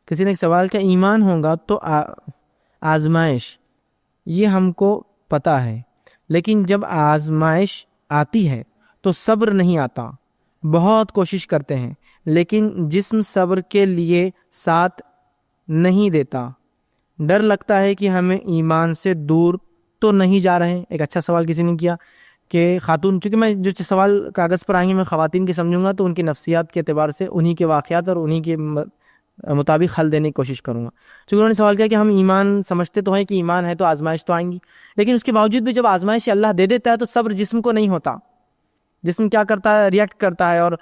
کسی نے ایک سوال کیا ایمان ہوگا تو آزمائش، یہ ہم کو پتہ ہے، لیکن جب آزمائش آتی ہے تو صبر نہیں آتا۔ بہت کوشش کرتے ہیں لیکن جسم صبر کے لیے ساتھ نہیں دیتا۔ ڈر لگتا ہے کہ ہمیں ایمان سے دور تو نہیں جا رہے۔ ایک اچھا سوال کسی نے کیا کہ خاتون، چونکہ میں جو سوال کاغذ پر آئیں گے میں خواتین کی سمجھوں گا تو ان کی نفسیات کے اعتبار سے انہی کے واقعات اور انہی کے مطابق حل دینے کی کوشش کروں گا۔ چونکہ انہوں نے سوال کیا کہ ہم ایمان سمجھتے تو ہیں کہ ایمان ہے تو آزمائش تو آئیں گی، لیکن اس کے باوجود بھی جب آزمائش اللہ دے دیتا ہے تو صبر جسم کو نہیں ہوتا۔ جسم کیا کرتا ہے؟ ریئیکٹ کرتا ہے اور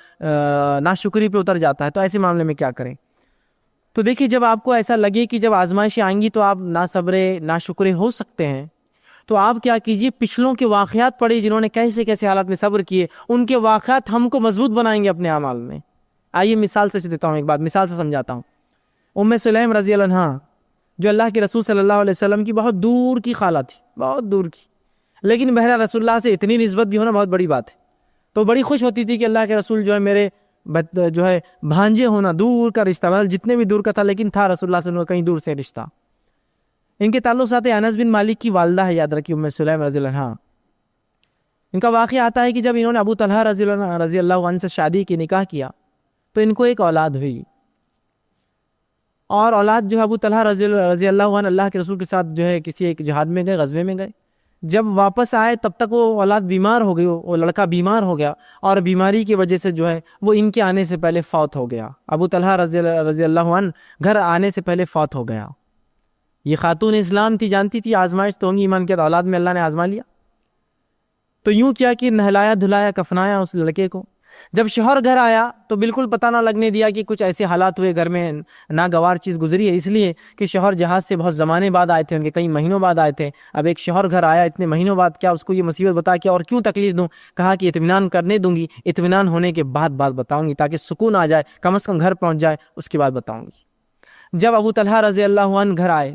ناشکری پہ اتر جاتا ہے۔ تو ایسے معاملے میں کیا کریں؟ تو دیکھیے، جب آپ کو ایسا لگے کہ جب آزمائشیں آئیں گی تو آپ ناصبرے ناشکرے ہو سکتے ہیں، تو آپ کیا کیجئے، پچھلوں کے واقعات پڑھیں جنہوں نے کیسے کیسے حالات میں صبر کیے۔ ان کے واقعات ہم کو مضبوط بنائیں گے اپنے اعمال میں۔ آئیے مثال سے دیتا ہوں، ایک بات مثال سے سمجھاتا ہوں۔ ام سلیم رضی اللہ عنہا، جو اللہ کے رسول صلی اللہ علیہ وسلم کی بہت دور کی خالہ تھی، بہت دور کی، لیکن بہرحال رسول اللہ سے اتنی نسبت بھی ہونا بہت بڑی بات ہے۔ تو بڑی خوش ہوتی تھی کہ اللہ کے رسول جو ہے میرے جو ہے بھانجے ہونا، دور کا رشتہ، جتنے بھی دور کا تھا لیکن تھا رسول اللہ سے کہیں دور سے رشتہ۔ ان کے تعلق سے انس بن مالک کی والدہ ہے، یاد رکھیے، ام سلیم رضی اللہ عنہا۔ ان کا واقعہ آتا ہے کہ جب انہوں نے ابو طلحہ رضی اللہ عنہ سے شادی کی، نکاح کیا، تو ان کو ایک اولاد ہوئی، اور اولاد جو ہے ابو طلحہ رضی اللہ عنہ اللہ کے رسول کے ساتھ جو ہے کسی ایک جہاد میں گئے، غزوے میں گئے۔ جب واپس آئے تب تک وہ اولاد بیمار ہو گئی، وہ لڑکا بیمار ہو گیا، اور بیماری کی وجہ سے جو ہے وہ ان کے آنے سے پہلے فوت ہو گیا۔ ابو طلحہ رضی اللہ عنہ گھر آنے سے پہلے فوت ہو گیا۔ یہ خاتون اسلام تھی، جانتی تھی آزمائش تو ہوں گی، ایمان کے اولاد میں اللہ نے آزما لیا۔ تو یوں کیا کہ نہلایا دھلایا کفنایا اس لڑکے کو۔ جب شوہر گھر آیا تو بالکل پتہ نہ لگنے دیا کہ کچھ ایسے حالات ہوئے گھر میں، ناگوار چیز گزری ہے، اس لیے کہ شوہر جہاز سے بہت زمانے بعد آئے تھے، ان کے کئی مہینوں بعد آئے تھے۔ اب ایک شوہر گھر آیا اتنے مہینوں بعد، کیا اس کو یہ مصیبت بتا کے اور کیوں تکلیف دوں؟ کہا کہ اطمینان کرنے دوں گی، اطمینان ہونے کے بعد بات بتاؤں گی، تاکہ سکون آ جائے، کم از کم گھر پہنچ جائے، اس کے بعد بتاؤں گی۔ جب ابو طلحہ رضی اللہ عنہ گھر آئے،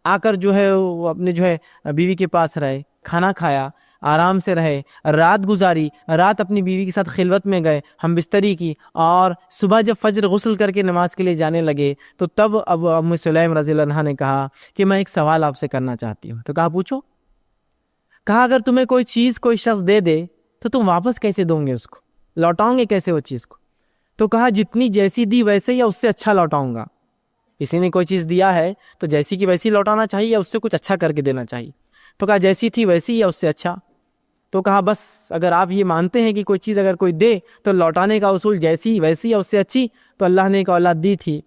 آ کر جو ہے وہ اپنے جو ہے بیوی کے پاس رہے، کھانا کھایا، آرام سے رہے، رات گزاری، رات اپنی بیوی کے ساتھ خلوت میں گئے، ہم بستری کی، اور صبح جب فجر غسل کر کے نماز کے لیے جانے لگے تو تب اب ام سلیم رضی اللہ عنہا نے کہا کہ میں ایک سوال آپ سے کرنا چاہتی ہوں۔ تو کہا پوچھو۔ کہا اگر تمہیں کوئی چیز کوئی شخص دے دے تو تم واپس کیسے دو گے، اس کو لوٹاؤں گے کیسے وہ چیز کو؟ تو کہا جتنی جیسی دی ویسے یا اس سے اچھا لوٹاؤں گا۔ کسی نے کوئی چیز دیا ہے تو جیسی کی ویسی لوٹانا چاہیے یا اس سے کچھ اچھا کر کے دینا چاہیے؟ تو کہا جیسی تھی ویسی یا اس سے اچھا۔ تو کہا بس اگر آپ یہ مانتے ہیں کہ کوئی چیز اگر کوئی دے تو لوٹانے کا اصول جیسی ویسی یا اس سے اچھی، تو اللہ نے ایک اولاد دی تھی،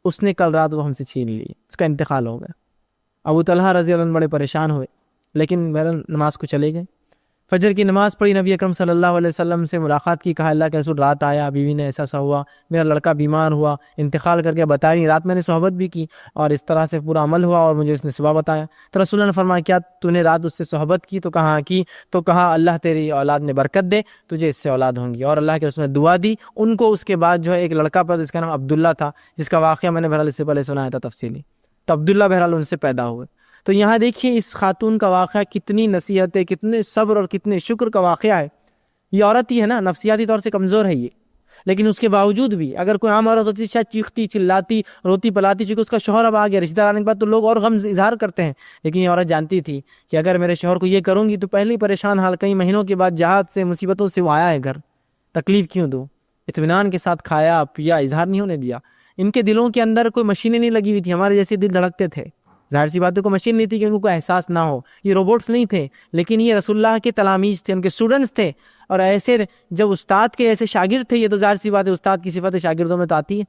اس نے کل رات وہ ہم سے چھین لی، اس کا انتقال ہو گیا۔ ابو طلحہ رضی اللہ عنہ بڑے پریشان ہوئے، لیکن بہرحال نماز کو چلے گئے۔ فجر کی نماز پڑھی، نبی اکرم صلی اللہ علیہ وسلم سے ملاقات کی، کہا اللہ کے رسول رات آیا، بیوی نے ایسا سا ہوا، میرا لڑکا بیمار ہوا، انتقال کر کے بتایا نہیں، رات میں نے صحبت بھی کی اور اس طرح سے پورا عمل ہوا اور مجھے اس نے صبح بتایا۔ تو رسول اللہ نے فرمایا کیا تو نے رات اس سے صحبت کی؟ تو کہا کی۔ تو کہا اللہ تیری اولاد میں برکت دے، تجھے اس سے اولاد ہوں گی۔ اور اللہ کے رسول نے دعا دی ان کو۔ اس کے بعد جو ہے ایک لڑکا پیدا، جس کا نام عبداللہ تھا، جس کا واقعہ میں نے بہرحال اس سے پہلے سنایا تھا تفصیلی۔ تو عبداللہ بہرحال ان سے پیدا ہوئے۔ تو یہاں دیکھیے اس خاتون کا واقعہ کتنی نصیحت ہے، کتنے صبر اور کتنے شکر کا واقعہ ہے۔ یہ عورت ہی ہے نا، نفسیاتی طور سے کمزور ہے یہ، لیکن اس کے باوجود بھی اگر کوئی عام عورت ہوتی شاید چیختی چلاتی روتی پلاتی، چونکہ اس کا شوہر اب آ گیا، رشتہ دار آنے کے بعد تو لوگ اور غم اظہار کرتے ہیں، لیکن یہ عورت جانتی تھی کہ اگر میرے شوہر کو یہ کروں گی تو پہلے ہی پریشان حال، کئی مہینوں کے بعد جہاد سے مصیبتوں سے وہ آیا ہے گھر، تکلیف کیوں دوں؟ اطمینان کے ساتھ کھایا پیا، اظہار نہیں ہونے دیا۔ ان کے دلوں کے اندر کوئی مشینیں نہیں لگی ہوئی تھی، ہمارے جیسے دل دھڑکتے تھے، ظاہر سی باتوں کو مشین نہیں تھی کہ ان کو کوئی احساس نہ ہو، یہ روبوٹس نہیں تھے، لیکن یہ رسول اللہ کے تلاميذ تھے، ان کے اسٹوڈنٹس تھے، اور ایسے جب استاد کے ایسے شاگرد تھے، یہ تو ظاہر سی بات ہے استاد کی صفت شاگردوں میں تو آتی ہے۔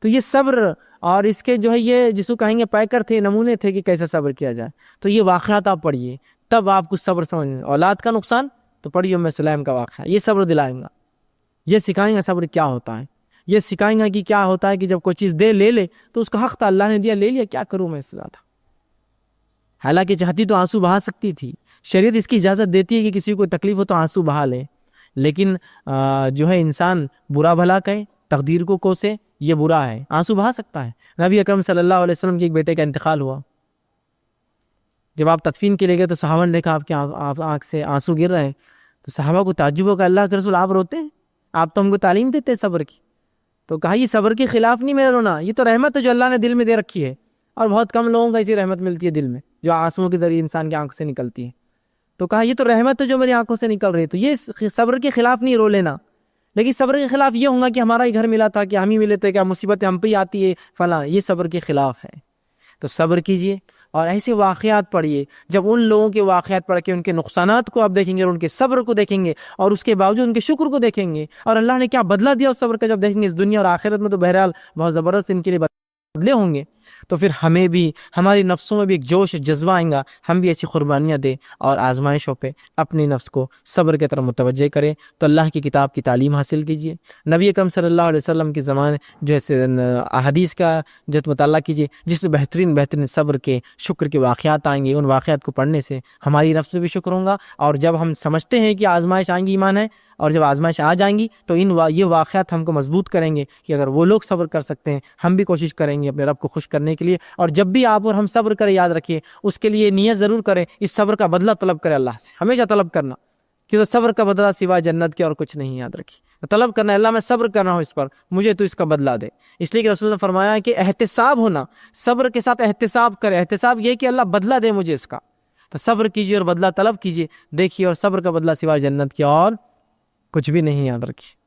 تو یہ صبر اور اس کے جو ہے یہ جس کو کہیں گے پیکر تھے، نمونے تھے کہ کیسے صبر کیا جائے۔ تو یہ واقعات آپ پڑھیے تب آپ کو صبر سمجھ، اولاد کا نقصان تو پڑھیے ام سلیم کا واقعہ، یہ صبر دلائیں گا، یہ سکھائیں گا صبر کیا ہوتا ہے، یہ سکھائیں گا کہ کیا ہوتا ہے کہ جب کوئی چیز دے لے لے تو اس کا حق تھا، اللہ نے دیا لے لیا، کیا کروں میں اس سے زیادہ۔ حالانکہ چاہتی تو آنسو بہا سکتی تھی، شریعت اس کی اجازت دیتی ہے کہ کسی کو تکلیف ہو تو آنسو بہا لے، لیکن جو ہے انسان برا بھلا کہے، تقدیر کو کوسے، یہ برا ہے، آنسو بہا سکتا ہے۔ نبی اکرم صلی اللہ علیہ وسلم کے ایک بیٹے کا انتقال ہوا، جب آپ تدفین کے لیے گئے تو صحابہ نے دیکھا آپ کے آنکھ سے آنسو گر رہے، تو صحابہ کو تعجب ہو کہ اللہ کے رسول آپ روتے ہیں، آپ تو ہم کو تعلیم دیتے صبر کی۔ تو کہا یہ صبر کے خلاف نہیں میرا رونا، یہ تو رحمت ہے جو اللہ نے دل میں دے رکھی ہے، اور بہت کم لوگوں کو ایسی رحمت ملتی ہے دل میں جو آنسوؤں کے ذریعے انسان کی آنکھ سے نکلتی ہے۔ تو کہا یہ تو رحمت ہے جو میری آنکھوں سے نکل رہی ہے، تو یہ صبر کے خلاف نہیں رو لینا، لیکن صبر کے خلاف یہ ہوگا کہ ہمارا ہی گھر ملا تھا، کہ ہم ہی ملے تھے، کیا مصیبتیں ہم پہ ہی آتی ہے فلاں، یہ صبر کے خلاف ہے۔ تو صبر کیجئے اور ایسے واقعات پڑھیے، جب ان لوگوں کے واقعات پڑھ کے ان کے نقصانات کو آپ دیکھیں گے اور ان کے صبر کو دیکھیں گے اور اس کے باوجود ان کے شکر کو دیکھیں گے اور اللہ نے کیا بدلہ دیا اس صبر کا جب دیکھیں گے اس دنیا اور آخرت میں، تو بہرحال بہت زبردست ان کے لیے بدلے ہوں گے۔ تو پھر ہمیں بھی ہماری نفسوں میں بھی ایک جوش جذبہ آئے گا، ہم بھی ایسی قربانیاں دیں اور آزمائشوں پہ اپنی نفس کو صبر کی طرف متوجہ کریں۔ تو اللہ کی کتاب کی تعلیم حاصل کیجیے، نبی اکرم صلی اللہ علیہ وسلم کے زمانے جو ہے احادیث کا جو مطالعہ کیجیے، جس میں بہترین صبر کے شکر کے واقعات آئیں گے۔ ان واقعات کو پڑھنے سے ہماری نفس میں بھی شکر ہوگا، اور جب ہم سمجھتے ہیں کہ آزمائش آئیں گی ایمان ہے، اور جب آزمائش آ جائیں گی تو یہ واقعات ہم کو مضبوط کریں گے کہ اگر وہ لوگ صبر کر سکتے ہیں ہم بھی کوشش کریں گے اپنے رب کو خوش کرنے کے لیے۔ اور جب بھی آپ اور ہم صبر کریں، یاد رکھیے اس کے لیے نیت ضرور کریں، اس صبر کا بدلہ طلب کریں اللہ سے، ہمیشہ طلب کرنا، کیونکہ صبر کا بدلہ سوائے جنت کے اور کچھ نہیں، یاد رکھیے طلب کرنا، اللہ میں صبر کر رہا ہوں اس پر، مجھے تو اس کا بدلہ دے۔ اس لیے کہ رسول نے فرمایا کہ احتساب ہونا، صبر کے ساتھ احتساب کرے، احتساب یہ کہ اللہ بدلہ دے مجھے اس کا، تو صبر کیجیے اور بدلہ طلب کیجیے، دیکھیے اور صبر کا بدلہ سوائے جنت کے اور کچھ بھی نہیں، یاد رکھیے۔